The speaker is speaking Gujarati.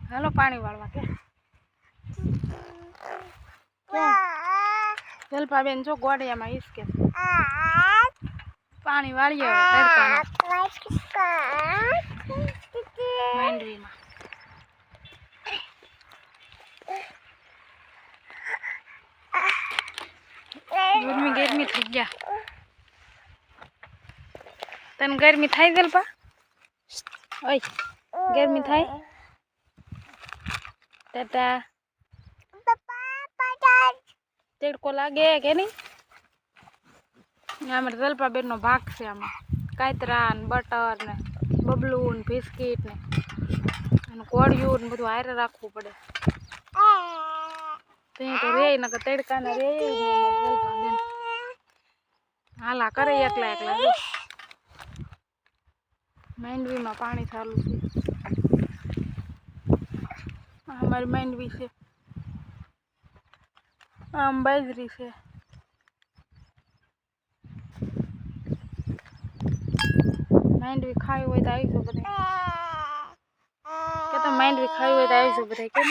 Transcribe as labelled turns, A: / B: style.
A: હાલો પાણી વાળવા કે જલપાબેન જો ગોડિયામાં હિસકે પાણી વાળીએ માંડવીમાં ગરમી થઈ ગયા તને ગરમી થાય જલપા ઓય ગરમી થાય ટાટા તેડકો લાગે કે નહીં અમારે જલપાબેન નો ભાગ છે આમાં કાતરા ને બટર ને બબલું ને બિસ્કીટ ને કોળિયું ને બધું હારે રાખવું પડે તો રે નકર તડકા ને રે જલપાબેન હાલા કરે એકલા એકલા જો માંડવીમાં પાણી ચાલુ છે અમારી માંડવી છે આમ બાજરી છે માંડવી ખાવી હોય તો આવીશું બધા કે તો માંડવી ખાવી હોય તો આવીશું બધા કેમ